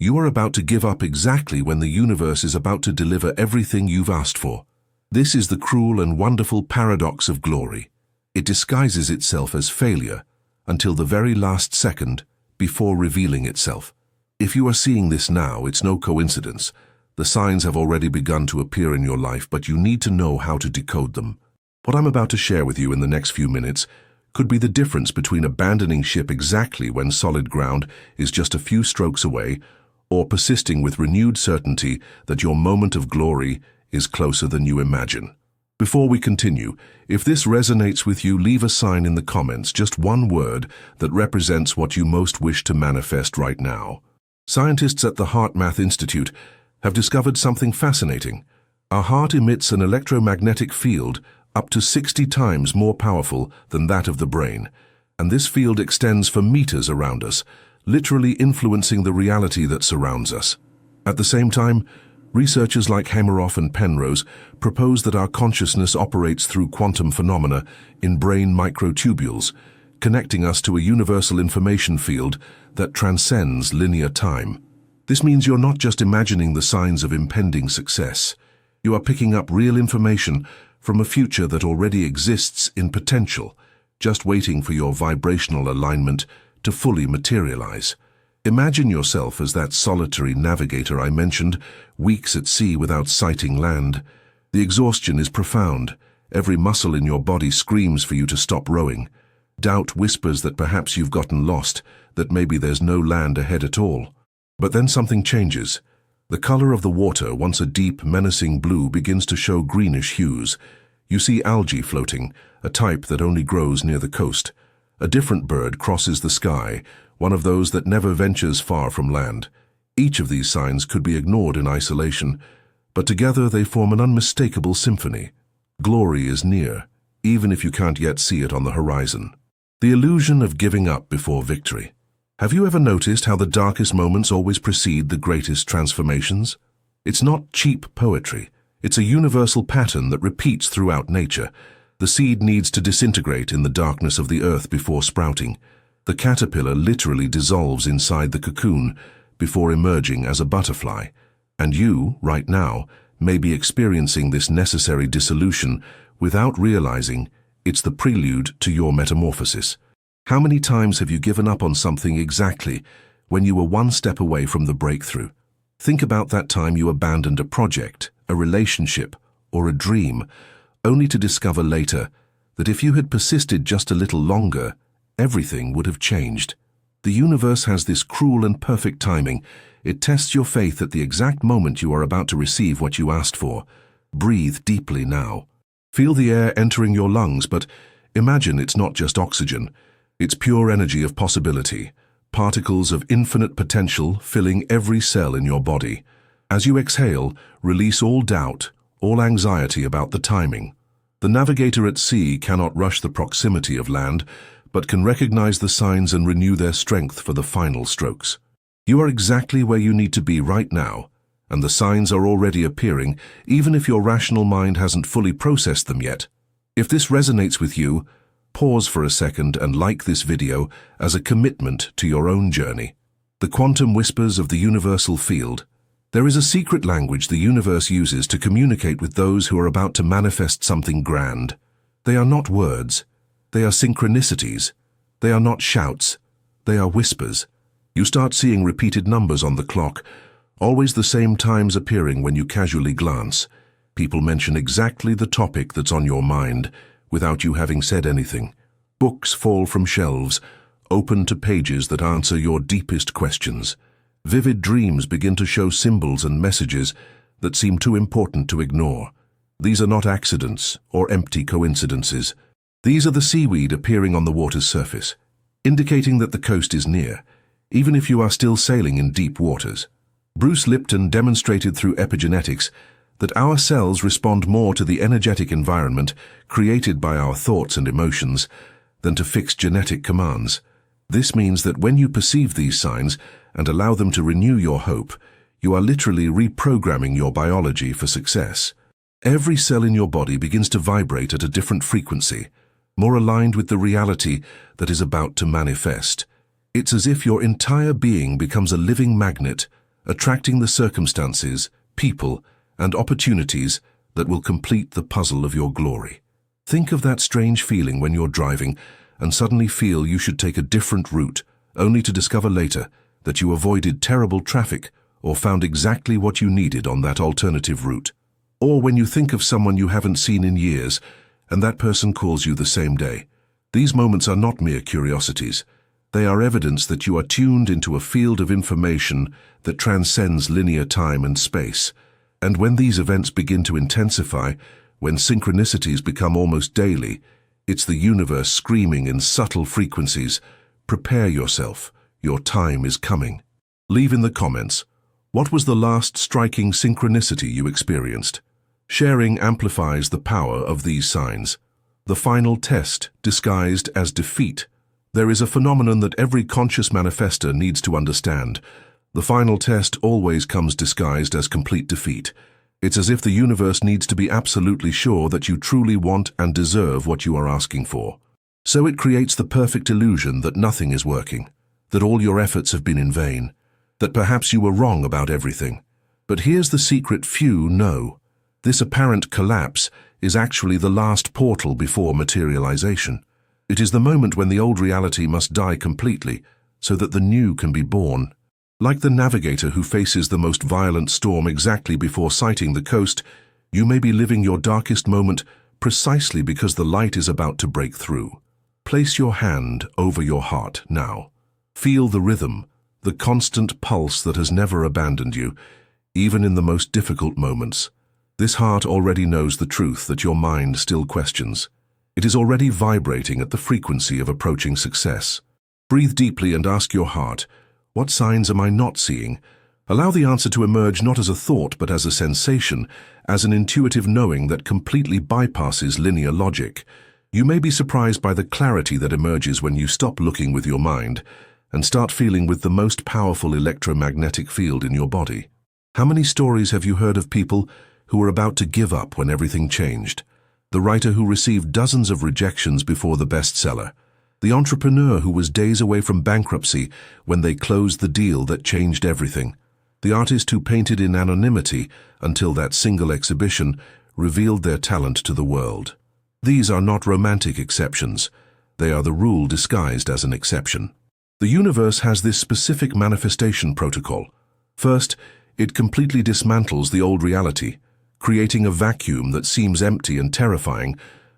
You are about to give up exactly when the universe is about to deliver everything you've asked for. This is the cruel and wonderful paradox of glory. It disguises itself as failure until the very last second before revealing itself. If you are seeing this now, it's no coincidence. The signs have already begun to appear in your life, but you need to know how to decode them. What I'm about to share with you in the next few minutes could be the difference between abandoning ship exactly when solid ground is just a few strokes away, or persisting with renewed certainty that your moment of glory is closer than you imagine. Before we continue, if this resonates with you, leave a sign in the comments, just one word that represents what you most wish to manifest right now. Scientists at the HeartMath Institute have discovered something fascinating. Our heart emits an electromagnetic field up to 60 times more powerful than that of the brain, and this field extends for meters around us, literally influencing the reality that surrounds us. At the same time, researchers like Hameroff and Penrose propose that our consciousness operates through quantum phenomena in brain microtubules, connecting us to a universal information field that transcends linear time. This means you're not just imagining the signs of impending success. You are picking up real information from a future that already exists in potential, just waiting for your vibrational alignment to fully materialize. Imagine yourself as that solitary navigator I mentioned, weeks at sea without sighting land. The exhaustion is profound. Every muscle in your body screams for you to stop rowing. Doubt whispers that perhaps you've gotten lost, that maybe there's no land ahead at all. But then something changes. The color of the water, once a deep, menacing blue, begins to show greenish hues. You see algae floating, a type that only grows near the coast. A different bird crosses the sky, one of those that never ventures far from land. Each of these signs could be ignored in isolation, but together they form an unmistakable symphony. Glory is near, even if you can't yet see it on the horizon. The illusion of giving up before victory. Have you ever noticed how the darkest moments always precede the greatest transformations? It's not cheap poetry. It's a universal pattern that repeats throughout nature. The seed needs to disintegrate in the darkness of the earth before sprouting. The caterpillar literally dissolves inside the cocoon before emerging as a butterfly. And you, right now, may be experiencing this necessary dissolution without realizing it's the prelude to your metamorphosis. How many times have you given up on something exactly when you were one step away from the breakthrough? Think about that time you abandoned a project, a relationship, or a dream, only to discover later that if you had persisted just a little longer, everything would have changed. The universe has this cruel and perfect timing. It tests your faith at the exact moment you are about to receive what you asked for. Breathe deeply now. Feel the air entering your lungs, but imagine it's not just oxygen. It's pure energy of possibility, particles of infinite potential filling every cell in your body. As you exhale, release all doubt, all anxiety about the timing. The navigator at sea cannot rush the proximity of land, but can recognize the signs and renew their strength for the final strokes. You are exactly where you need to be right now, and the signs are already appearing, even if your rational mind hasn't fully processed them yet. If this resonates with you, pause for a second and like this video as a commitment to your own journey. The quantum whispers of the universal field. There is a secret language the universe uses to communicate with those who are about to manifest something grand. They are not words. They are synchronicities. They are not shouts. They are whispers. You start seeing repeated numbers on the clock, always the same times appearing when you casually glance. People mention exactly the topic that's on your mind, without you having said anything. Books fall from shelves, open to pages that answer your deepest questions. Vivid dreams begin to show symbols and messages that seem too important to ignore. These are not accidents or empty coincidences. These are the seaweed appearing on the water's surface, indicating that the coast is near, even if you are still sailing in deep waters. Bruce Lipton demonstrated through epigenetics that our cells respond more to the energetic environment created by our thoughts and emotions than to fixed genetic commands. This means that when you perceive these signs and allow them to renew your hope, you are literally reprogramming your biology for success. Every cell in your body begins to vibrate at a different frequency, more aligned with the reality that is about to manifest. It's as if your entire being becomes a living magnet, attracting the circumstances, people, and opportunities that will complete the puzzle of your glory. Think of that strange feeling when you're driving and suddenly feel you should take a different route, only to discover later that you avoided terrible traffic or found exactly what you needed on that alternative route. Or when you think of someone you haven't seen in years and that person calls you the same day. These moments are not mere curiosities. They are evidence that you are tuned into a field of information that transcends linear time and space. And when these events begin to intensify, when synchronicities become almost daily, it's the universe screaming in subtle frequencies, "Prepare yourself, your time is coming." Leave in the comments, what was the last striking synchronicity you experienced? Sharing amplifies the power of these signs. The final test disguised as defeat. There is a phenomenon that every conscious manifestor needs to understand. The final test always comes disguised as complete defeat. It's as if the universe needs to be absolutely sure that you truly want and deserve what you are asking for. So it creates the perfect illusion that nothing is working, that all your efforts have been in vain, that perhaps you were wrong about everything. But here's the secret few know. This apparent collapse is actually the last portal before materialization. It is the moment when the old reality must die completely so that the new can be born. Like the navigator who faces the most violent storm exactly before sighting the coast, you may be living your darkest moment precisely because the light is about to break through. Place your hand over your heart now. Feel the rhythm, the constant pulse that has never abandoned you, even in the most difficult moments. This heart already knows the truth that your mind still questions. It is already vibrating at the frequency of approaching success. Breathe deeply and ask your heart, what signs am I not seeing? Allow the answer to emerge not as a thought but as a sensation, as an intuitive knowing that completely bypasses linear logic. You may be surprised by the clarity that emerges when you stop looking with your mind and start feeling with the most powerful electromagnetic field in your body. How many stories have you heard of people who were about to give up when everything changed? The writer who received dozens of rejections before the bestseller. The entrepreneur who was days away from bankruptcy when they closed the deal that changed everything. The artist who painted in anonymity until that single exhibition revealed their talent to the world. These are not romantic exceptions. They are the rule disguised as an exception. The universe has this specific manifestation protocol. First, it completely dismantles the old reality, creating a vacuum that seems empty and terrifying,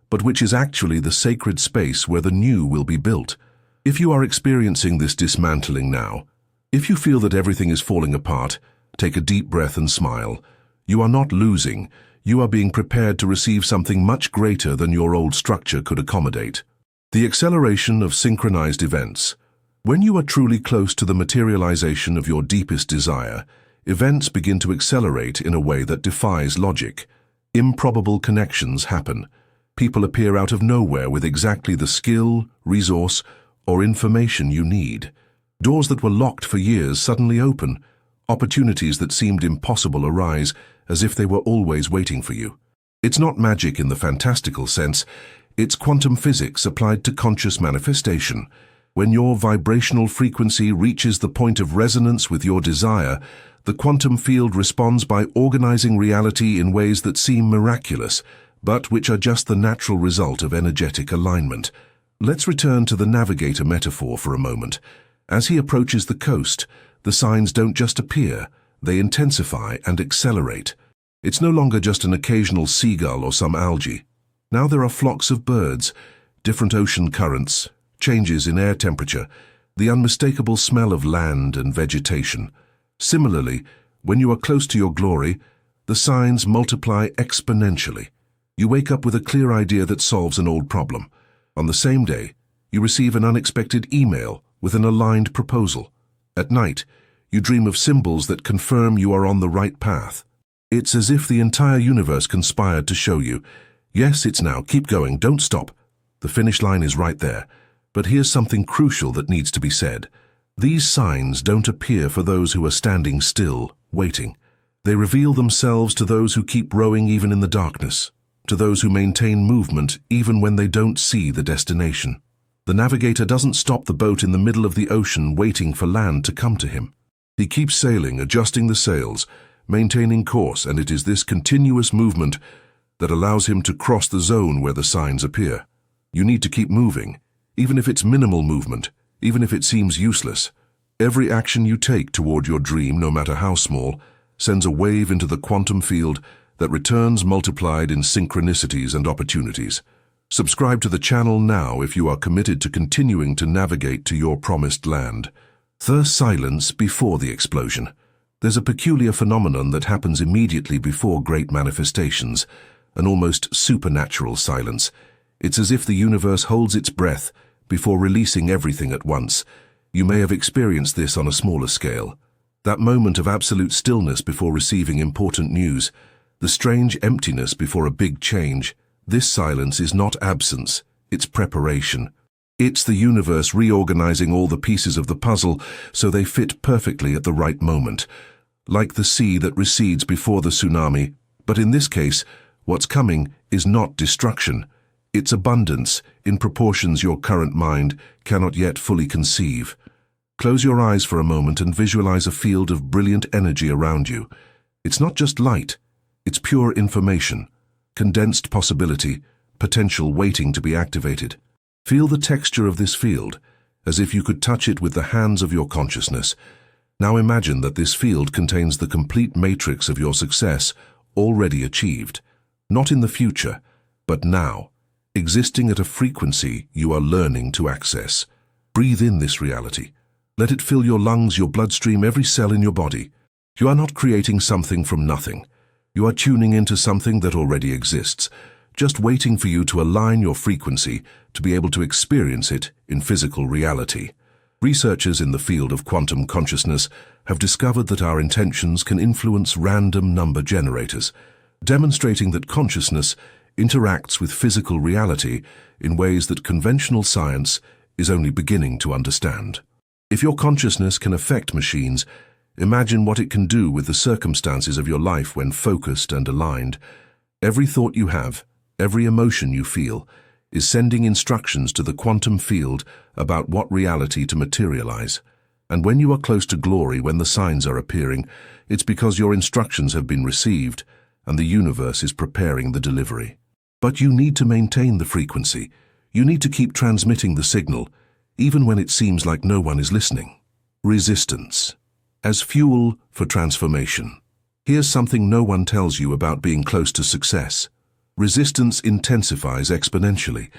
but which is actually the sacred space where the new will be built. If you are experiencing this dismantling now, if you feel that everything is falling apart, take a deep breath and smile. You are not losing. You are being prepared to receive something much greater than your old structure could accommodate. The acceleration of synchronized events. When you are truly close to the materialization of your deepest desire, events begin to accelerate in a way that defies logic. Improbable connections happen. People appear out of nowhere with exactly the skill, resource, or information you need. Doors that were locked for years suddenly open. Opportunities that seemed impossible arise as if they were always waiting for you. It's not magic in the fantastical sense. It's quantum physics applied to conscious manifestation. When your vibrational frequency reaches the point of resonance with your desire, the quantum field responds by organizing reality in ways that seem miraculous, but which are just the natural result of energetic alignment. Let's return to the navigator metaphor for a moment. As he approaches the coast, the signs don't just appear, they intensify and accelerate. It's no longer just an occasional seagull or some algae. Now there are flocks of birds, different ocean currents, changes in air temperature, the unmistakable smell of land and vegetation. Similarly, when you are close to your glory, the signs multiply exponentially. You wake up with a clear idea that solves an old problem. On the same day, you receive an unexpected email with an aligned proposal. At night, you dream of symbols that confirm you are on the right path. It's as if the entire universe conspired to show you, yes, it's now, keep going, don't stop. The finish line is right there. But here's something crucial that needs to be said. These signs don't appear for those who are standing still, waiting. They reveal themselves to those who keep rowing even in the darkness, to those who maintain movement even when they don't see the destination. The navigator doesn't stop the boat in the middle of the ocean waiting for land to come to him. He keeps sailing, adjusting the sails, maintaining course, and it is this continuous movement that allows him to cross the zone where the signs appear. You need to keep moving, even if it's minimal movement, even if it seems useless. Every action you take toward your dream, no matter how small, sends a wave into the quantum field that returns multiplied in synchronicities and opportunities. Subscribe to the channel now if you are committed to continuing to navigate to your promised land. The silence before the explosion. There's a peculiar phenomenon that happens immediately before great manifestations, an almost supernatural silence. It's as if the universe holds its breath before releasing everything at once. You may have experienced this on a smaller scale. That moment of absolute stillness before receiving important news, the strange emptiness before a big change. This silence is not absence, it's preparation. It's the universe reorganizing all the pieces of the puzzle so they fit perfectly at the right moment. Like the sea that recedes before the tsunami, but in this case, what's coming is not destruction. It's abundance in proportions your current mind cannot yet fully conceive. Close your eyes for a moment and visualize a field of brilliant energy around you. It's not just light, it's pure information, condensed possibility, potential waiting to be activated. Feel the texture of this field, as if you could touch it with the hands of your consciousness. Now imagine that this field contains the complete matrix of your success already achieved, not in the future, but now, existing at a frequency you are learning to access. Breathe in this reality. Let it fill your lungs, your bloodstream, every cell in your body. You are not creating something from nothing. You are tuning into something that already exists, just waiting for you to align your frequency to be able to experience it in physical reality. Researchers in the field of quantum consciousness have discovered that our intentions can influence random number generators, demonstrating that consciousness interacts with physical reality in ways that conventional science is only beginning to understand. If your consciousness can affect machines, imagine what it can do with the circumstances of your life when focused and aligned. Every thought you have, every emotion you feel, is sending instructions to the quantum field about what reality to materialize. And when you are close to glory, when the signs are appearing, it's because your instructions have been received and the universe is preparing the delivery. But you need to maintain the frequency. You need to keep transmitting the signal, even when it seems like no one is listening. Resistance. As fuel for transformation. Here's something no one tells you about being close to success. Resistance intensifies exponentially.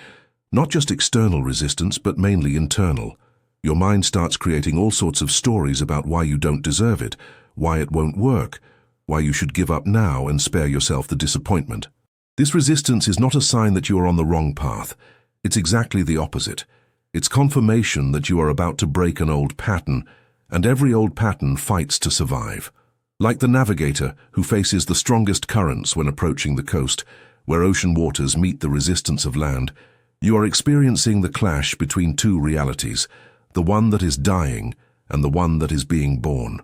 Not just external resistance, but mainly internal. Your mind starts creating all sorts of stories about why you don't deserve it, why it won't work, why you should give up now and spare yourself the disappointment. This resistance is not a sign that you are on the wrong path. It's exactly the opposite. It's confirmation that you are about to break an old pattern, and every old pattern fights to survive. Like the navigator who faces the strongest currents when approaching the coast, where ocean waters meet the resistance of land, you are experiencing the clash between two realities, the one that is dying and the one that is being born.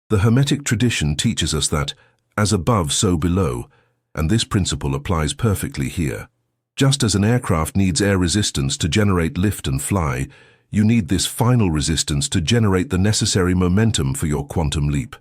The Hermetic tradition teaches us that, as above, so below, and this principle applies perfectly here. Just as an aircraft needs air resistance to generate lift and fly, you need this final resistance to generate the necessary momentum for your quantum leap.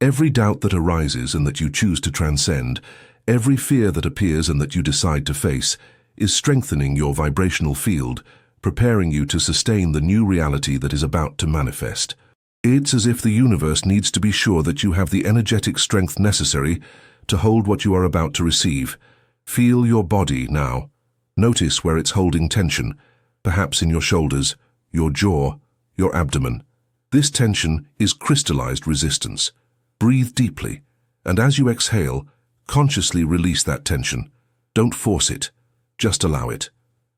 Every doubt that arises and that you choose to transcend, every fear that appears and that you decide to face, is strengthening your vibrational field, preparing you to sustain the new reality that is about to manifest. It's as if the universe needs to be sure that you have the energetic strength necessary to hold what you are about to receive. Feel your body now. Notice where it's holding tension, perhaps in your shoulders, your jaw, your abdomen. This tension is crystallized resistance. Breathe deeply, and as you exhale, consciously release that tension. Don't force it, just allow it.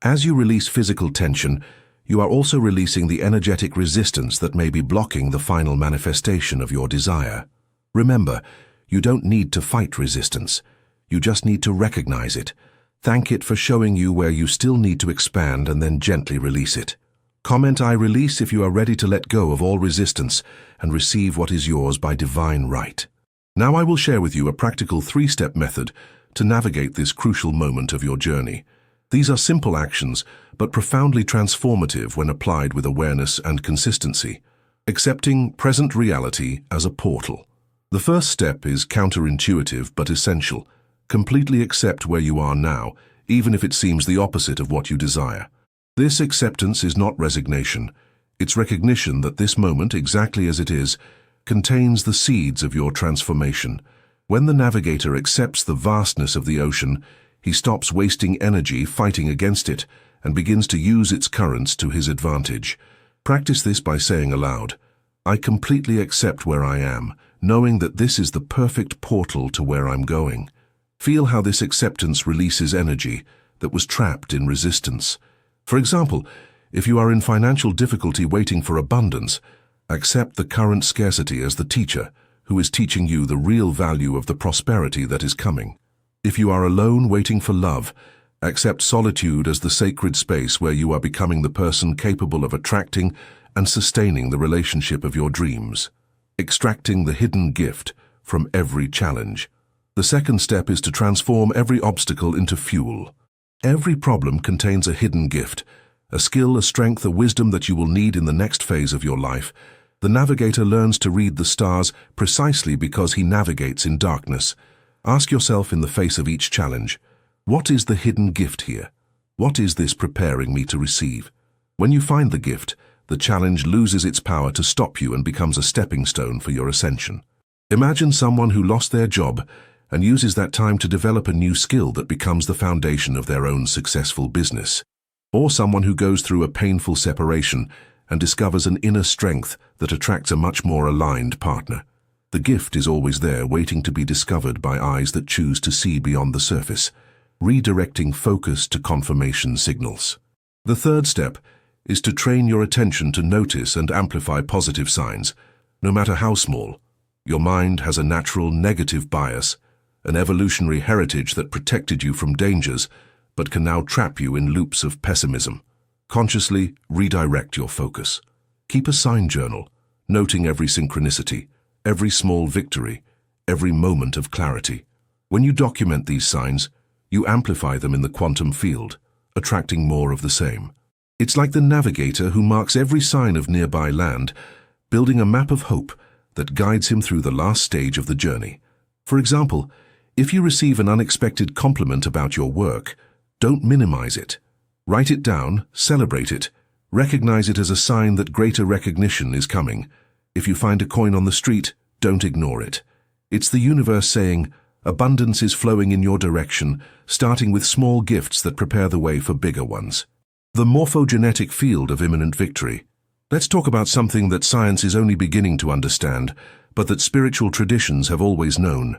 As you release physical tension, you are also releasing the energetic resistance that may be blocking the final manifestation of your desire. Remember, you don't need to fight resistance. You just need to recognize it. Thank it for showing you where you still need to expand and then gently release it. Comment "I release" if you are ready to let go of all resistance and receive what is yours by divine right. Now I will share with you a practical 3-step method to navigate this crucial moment of your journey. These are simple actions, but profoundly transformative when applied with awareness and consistency. Accepting present reality as a portal. The first step is counterintuitive but essential. Completely accept where you are now, even if it seems the opposite of what you desire. This acceptance is not resignation. It's recognition that this moment, exactly as it is, contains the seeds of your transformation. When the navigator accepts the vastness of the ocean, he stops wasting energy fighting against it and begins to use its currents to his advantage. Practice this by saying aloud, "I completely accept where I am, knowing that this is the perfect portal to where I'm going." Feel how this acceptance releases energy that was trapped in resistance. For example, if you are in financial difficulty waiting for abundance, accept the current scarcity as the teacher who is teaching you the real value of the prosperity that is coming. If you are alone waiting for love, accept solitude as the sacred space where you are becoming the person capable of attracting and sustaining the relationship of your dreams. Extracting the hidden gift from every challenge. The second step is to transform every obstacle into fuel. Every problem contains a hidden gift, a skill, a strength, a wisdom that you will need in the next phase of your life. The navigator learns to read the stars precisely because he navigates in darkness. Ask yourself in the face of each challenge, what is the hidden gift here? What is this preparing me to receive? When you find the gift, the challenge loses its power to stop you and becomes a stepping stone for your ascension. Imagine someone who lost their job and uses that time to develop a new skill that becomes the foundation of their own successful business. Or someone who goes through a painful separation and discovers an inner strength that attracts a much more aligned partner. The gift is always there, waiting to be discovered by eyes that choose to see beyond the surface, redirecting focus to confirmation signals. The third step is to train your attention to notice and amplify positive signs, no matter how small. Your mind has a natural negative bias, an evolutionary heritage that protected you from dangers, but can now trap you in loops of pessimism. Consciously redirect your focus. Keep a sign journal, noting every synchronicity, every small victory, every moment of clarity. When you document these signs, you amplify them in the quantum field, attracting more of the same. It's like the navigator who marks every sign of nearby land, building a map of hope that guides him through the last stage of the journey. For example, if you receive an unexpected compliment about your work, don't minimize it. Write it down, celebrate it, recognize it as a sign that greater recognition is coming. If you find a coin on the street, don't ignore it. It's the universe saying, abundance is flowing in your direction, starting with small gifts that prepare the way for bigger ones. The morphogenetic field of imminent victory. Let's talk about something that science is only beginning to understand, but that spiritual traditions have always known.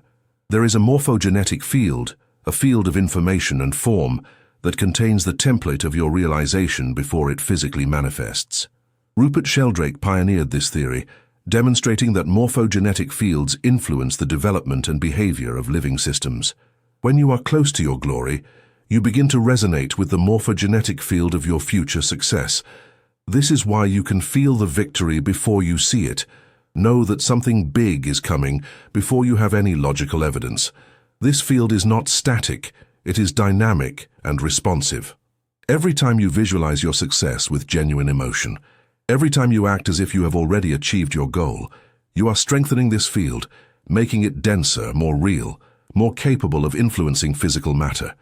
There is a morphogenetic field, a field of information and form that contains the template of your realization before it physically manifests. Rupert Sheldrake pioneered this theory, demonstrating that morphogenetic fields influence the development and behavior of living systems. When you are close to your glory, you begin to resonate with the morphogenetic field of your future success. This is why you can feel the victory before you see it. Know that something big is coming before you have any logical evidence. This field is not static, it is dynamic and responsive. Every time you visualize your success with genuine emotion, every time you act as if you have already achieved your goal, you are strengthening this field, making it denser, more real, more capable of influencing physical matter.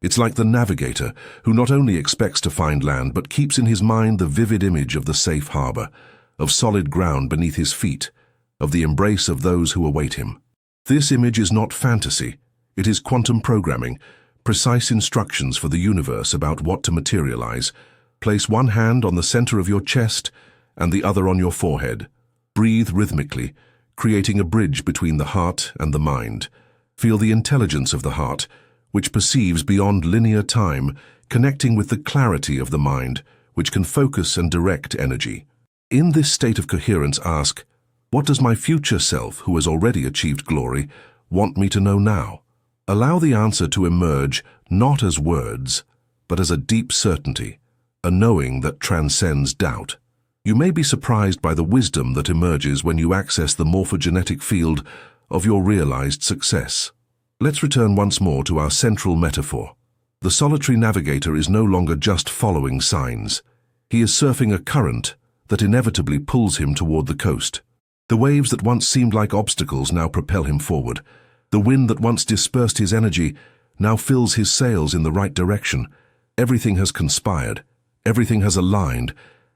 It's like the navigator who not only expects to find land but keeps in his mind the vivid image of the safe harbor, of solid ground beneath his feet, of the embrace of those who await him. This image is not fantasy, it is quantum programming, precise instructions for the universe about what to materialize. Place one hand on the center of your chest and the other on your forehead. Breathe rhythmically, creating a bridge between the heart and the mind. Feel the intelligence of the heart, which perceives beyond linear time, connecting with the clarity of the mind, which can focus and direct energy. In this state of coherence, ask, what does my future self, who has already achieved glory, want me to know now? Allow the answer to emerge not as words, but as a deep certainty, a knowing that transcends doubt. You may be surprised by the wisdom that emerges when you access the morphogenetic field of your realized success. Let's return once more to our central metaphor. The solitary navigator is no longer just following signs. He is surfing a current, that inevitably pulls him toward the coast. The waves that once seemed like obstacles now propel him forward. The wind that once dispersed his energy now fills his sails in the right direction. Everything has conspired, everything has aligned,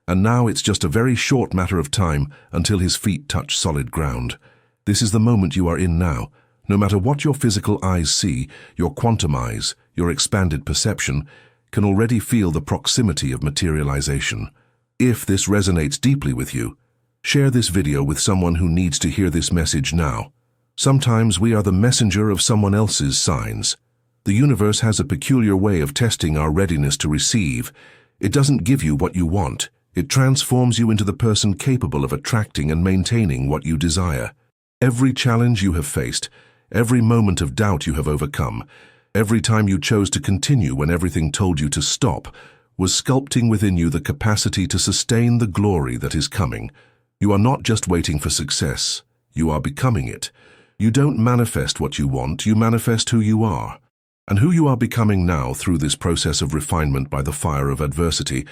and now it's just a very short matter of time until his feet touch solid ground. This is the moment you are in now. No matter what your physical eyes see, your quantum eyes, your expanded perception, can already feel the proximity of materialization. If this resonates deeply with you, share this video with someone who needs to hear this message now. Sometimes we are the messenger of someone else's signs. The universe has a peculiar way of testing our readiness to receive. It doesn't give you what you want. It transforms you into the person capable of attracting and maintaining what you desire. Every challenge you have faced, every moment of doubt you have overcome, every time you chose to continue when everything told you to stop, was sculpting within you the capacity to sustain the glory that is coming. You are not just waiting for success, you are becoming it. You don't manifest what you want, you manifest who you are. And who you are becoming now through this process of refinement by the fire of adversity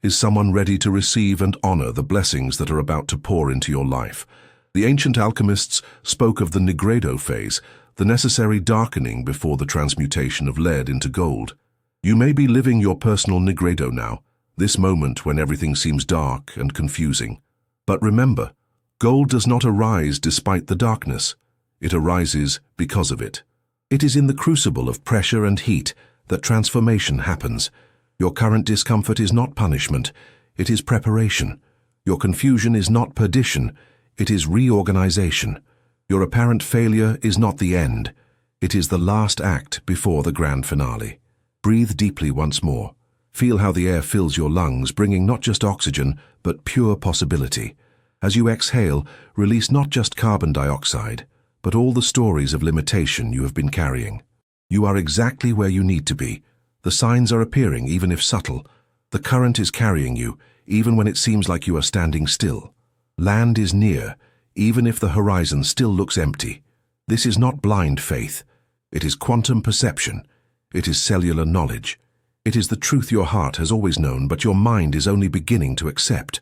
is someone ready to receive and honor the blessings that are about to pour into your life. The ancient alchemists spoke of the nigredo phase, the necessary darkening before the transmutation of lead into gold. You may be living your personal nigredo now, this moment when everything seems dark and confusing. But remember, gold does not arise despite the darkness. It arises because of it. It is in the crucible of pressure and heat that transformation happens. Your current discomfort is not punishment, it is preparation. Your confusion is not perdition, it is reorganization. Your apparent failure is not the end. It is the last act before the grand finale. Breathe deeply once more. Feel how the air fills your lungs, bringing not just oxygen, but pure possibility. As you exhale, release not just carbon dioxide, but all the stories of limitation you have been carrying. You are exactly where you need to be. The signs are appearing, even if subtle. The current is carrying you, even when it seems like you are standing still. Land is near, even if the horizon still looks empty. This is not blind faith. It is quantum perception. It is cellular knowledge. It is the truth your heart has always known, but your mind is only beginning to accept.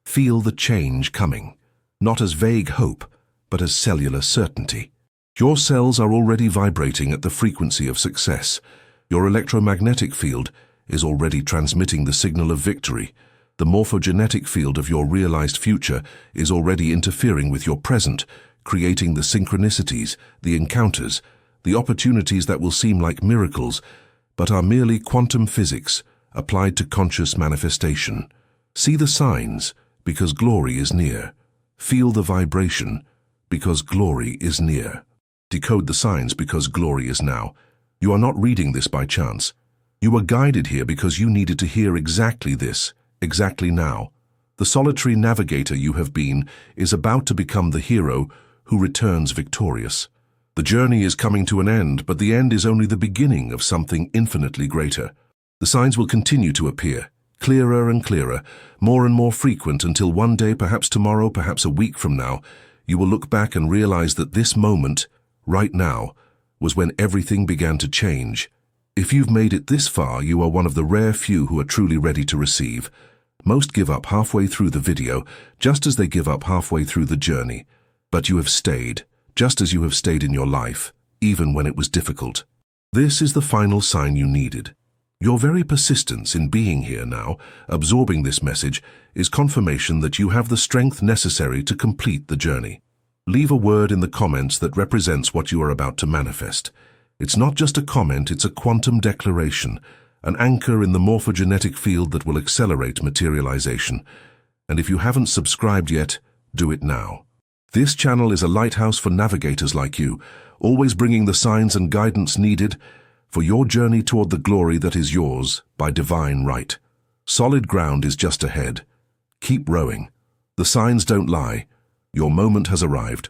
Feel the change coming, not as vague hope, but as cellular certainty. Your cells are already vibrating at the frequency of success. Your electromagnetic field is already transmitting the signal of victory. The morphogenetic field of your realized future is already interfering with your present, creating the synchronicities, the encounters, the opportunities that will seem like miracles, but are merely quantum physics applied to conscious manifestation. See the signs, because glory is near. Feel the vibration, because glory is near. Decode the signs, because glory is now. You are not reading this by chance. You were guided here because you needed to hear exactly this, exactly now. The solitary navigator you have been is about to become the hero who returns victorious. The journey is coming to an end, but the end is only the beginning of something infinitely greater. The signs will continue to appear, clearer and clearer, more and more frequent, until one day, perhaps tomorrow, perhaps a week from now, you will look back and realize that this moment, right now, was when everything began to change. If you've made it this far, you are one of the rare few who are truly ready to receive. Most give up halfway through the video, just as they give up halfway through the journey. But you have stayed, just as you have stayed in your life, even when it was difficult. This is the final sign you needed. Your very persistence in being here now, absorbing this message, is confirmation that you have the strength necessary to complete the journey. Leave a word in the comments that represents what you are about to manifest. It's not just a comment, it's a quantum declaration, an anchor in the morphogenetic field that will accelerate materialization. And if you haven't subscribed yet, do it now. This channel is a lighthouse for navigators like you, always bringing the signs and guidance needed for your journey toward the glory that is yours by divine right. Solid ground is just ahead. Keep rowing. The signs don't lie. Your moment has arrived.